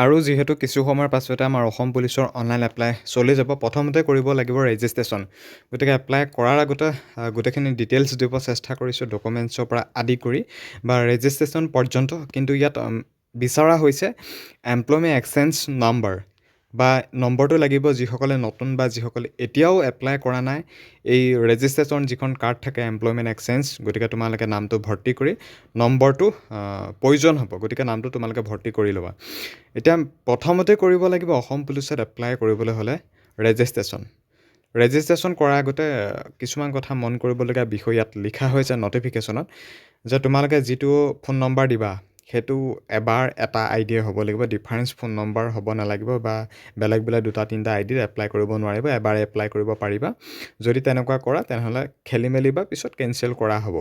আৰু যিহেতু কিছু সময়ৰ পাছতে আমাৰ অসম পুলিচৰ অনলাইন এপ্লাই চলি যাব, প্ৰথমতে কৰিব লাগিব ৰেজিষ্ট্ৰেশ্যন। গতিকে এপ্লাই কৰাৰ আগতে গোটেইখিনি ডিটেইলছ দিব চেষ্টা কৰিছোঁ, ডকুমেণ্টছৰ পৰা আদি কৰি বা ৰেজিষ্ট্ৰেশ্যন পৰ্যন্ত। কিন্তু ইয়াত বিচৰা হৈছে এমপ্লয়মেণ্ট এক্সচেঞ্জ নাম্বাৰ বা নম্বৰটো লাগিব, যিসকলে নতুন বা যিসকলে এতিয়াও এপ্লাই কৰা নাই। এই ৰেজিষ্ট্ৰেশ্যন যিখন কাৰ্ড থাকে এমপ্লয়মেণ্ট এক্সচেঞ্জ, গতিকে তোমালোকে নামটো ভৰ্তি কৰি নম্বৰটো প্ৰয়োজন হ'ব, গতিকে নামটো তোমালোকে ভৰ্তি কৰি ল'বা। এতিয়া প্ৰথমতে কৰিব লাগিব অসম পুলিচত এপ্লাই কৰিবলৈ হ'লে ৰেজিষ্ট্ৰেশ্যন কৰাৰ আগতে কিছুমান কথা মন কৰিবলগীয়া বিষয় ইয়াত লিখা হৈছে ন'টিফিকেশ্যনত, যে তোমালোকে যিটো ফোন নম্বৰ দিবা সেইটো এবাৰ এটা আইডিয়ে হ'ব লাগিব, ডিফাৰেঞ্চ ফোন নম্বৰ হ'ব নালাগিব, বা বেলেগ দুটা তিনিটা আইডিত এপ্লাই কৰিব নোৱাৰিব, এবাৰে এপ্লাই কৰিব পাৰিবা। যদি তেনেকুৱা কৰা তেনেহ'লে খেলি মেলি বা পিছত কেঞ্চেল কৰা হ'ব,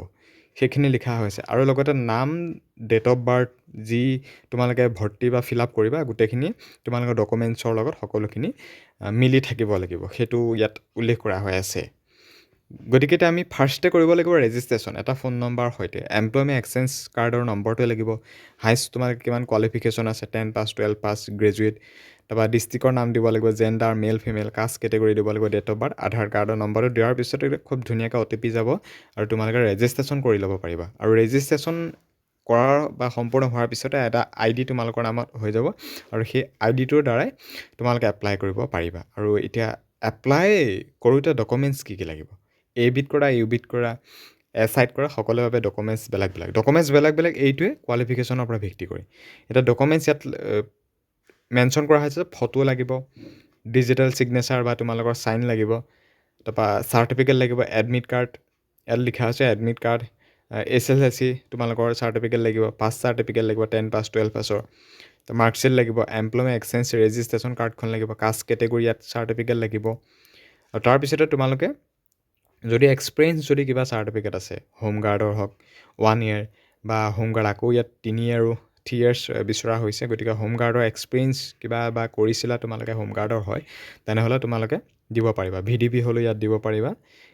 সেইখিনি লিখা হৈছে। আৰু লগতে নাম, ডেট অফ বাৰ্থ যি তোমালোকে ভৰ্তি বা ফিল আপ কৰিবা, গোটেইখিনি তোমালোকৰ ডকুমেণ্টছৰ লগত সকলোখিনি মিলি থাকিব লাগিব, সেইটো ইয়াত উল্লেখ কৰা হৈ আছে। গতিকে এতিয়া আমি ফাৰ্ষ্টে কৰিব লাগিব ৰেজিষ্ট্ৰেশ্যন এটা ফোন নম্বৰ সৈতে। এমপ্লয়মেণ্ট এক্সচেঞ্জ কাৰ্ডৰ নম্বৰটোৱে লাগিব, হাইষ্ট তোমালোকে কিমান কোৱালিফিকেশ্যন আছে, 10 পাছ, 12 পাছ, গ্ৰেজুৱেট, তাৰপৰা ডিষ্ট্ৰিক্টৰ নাম দিব লাগিব, gender, male female, caste category দিব লাগিব, ডেট অফ বাৰ্থ, আধাৰ কাৰ্ডৰ নম্বৰটো দিয়াৰ পিছতে খুব ধুনীয়াকৈ OTP যাব আৰু তোমালোকে ৰেজিষ্ট্ৰেশ্যন কৰি ল'ব পাৰিবা। আৰু ৰেজিষ্ট্ৰেশ্যন কৰাৰ বা সম্পূৰ্ণ হোৱাৰ পিছতে এটা ID তোমালোকৰ নামত হৈ যাব, আৰু সেই IDটোৰ দ্বাৰাই তোমালোকে এপ্লাই কৰিব পাৰিবা। আৰু এতিয়া এপ্লাই কৰোঁতে ডকুমেণ্টছ কি কি লাগিব, A-Bit কৰা, U-Bit কৰা, SIত কৰা, সকলোৰে বাবে ডকুমেণ্টছ বেলেগ বেলেগ, এইটোৱে কোৱালিফিকেশ্যনৰ পৰা ভিত্তি কৰি। এতিয়া ডকুমেণ্টছ ইয়াত মেনশ্যন কৰা হৈছে, ফটো লাগিব, ডিজিটেল ছিগনেচাৰ বা তোমালোকৰ চাইন লাগিব, তাৰপৰা চাৰ্টিফিকেট লাগিব, এডমিট কাৰ্ড, ইয়াত লিখা হৈছে এডমিট কাৰ্ড, SSLC তোমালোকৰ চাৰ্টিফিকেট লাগিব, পাছ চাৰ্টিফিকেট লাগিব, 10 পাছ, 12 পাছৰ, মাৰ্কশ্বিট লাগিব, এমপ্লয়মেণ্ট এক্সচেঞ্জ ৰেজিষ্ট্ৰেশ্যন কাৰ্ডখন লাগিব, কাষ্ট কেটেগৰী ইয়াত চাৰ্টিফিকেট লাগিব। আৰু তাৰপিছতে তোমালোকে যদি এক্সপিৰিয়েঞ্চ যদি কিবা চাৰ্টিফিকেট আছে, হোমগাৰ্ডৰ হওক 1 year, বা হোমগাৰ্ড আকৌ ইয়াত 3 years বিচৰা হৈছে, গতিকে হোমগাৰ্ডৰ এক্সপিৰিয়েঞ্চ কিবা বা কৰিছিলা তোমালোকে হোমগাৰ্ডৰ হয়, তেনেহ'লে তোমালোকে দিব পাৰিবা। VDP হ'লেও ইয়াত দিব পাৰিবা।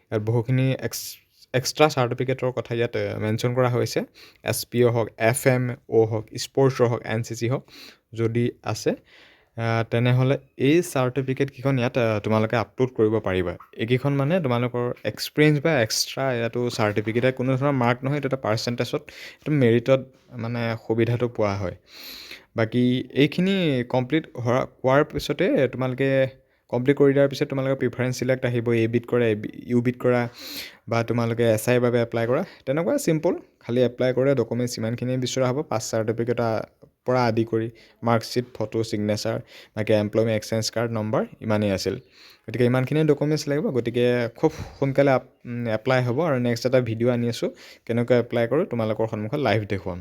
ইয়াত বহুখিনি এক্সট্ৰা চাৰ্টিফিকেটৰ কথা ইয়াত মেনশ্যন কৰা হৈছে, SPO হওক, FMO হওক, স্পৰ্টছৰ হওক, NCC হওক, যদি আছে তেনেহ'লে এই চাৰ্টিফিকেটকেইখন ইয়াত তোমালোকে আপলোড কৰিব পাৰিবা। এইকেইখন মানে তোমালোকৰ এক্সপিৰিয়েঞ্চ বা এক্সট্ৰা ইয়াতো চাৰ্টিফিকেটে কোনো ধৰণৰ মাৰ্ক নহয়, এইটো এটা পাৰ্চেণ্টেজত, এইটো মেৰিটত মানে সুবিধাটো পোৱা হয়। বাকী এইখিনি কমপ্লিট হোৱাৰ পিছতে তোমালোকে কমপ্লিট কৰি দিয়াৰ পিছত তোমালোকে প্ৰিফাৰেঞ্চ চিলেক্ট আহিব, A-Bit কৰা, U-Bit কৰা, বা তোমালোকে SIৰ বাবে এপ্লাই কৰা, তেনেকুৱা চিম্পল। খালি এপ্লাই কৰে ডকুমেণ্টছ ইমানখিনিয়ে বিচৰা হ'ব, পাছ চাৰ্টিফিকেটৰ পৰা আদি কৰি মাৰ্কশ্বিট, ফটো, ছিগনেচাৰ, বাকী এমপ্লয়মেণ্ট এক্সচেঞ্জ কাৰ্ড নম্বৰ, ইমানেই আছিল। গতিকে ইমানখিনিয়ে ডকুমেণ্টছ লাগিব। গতিকে খুব সোনকালে এপ্লাই হ'ব, আৰু নেক্সট এটা ভিডিঅ' আনি আছোঁ কেনেকৈ এপ্লাই কৰোঁ তোমালোকৰ সন্মুখত লাইভ দেখুৱাম।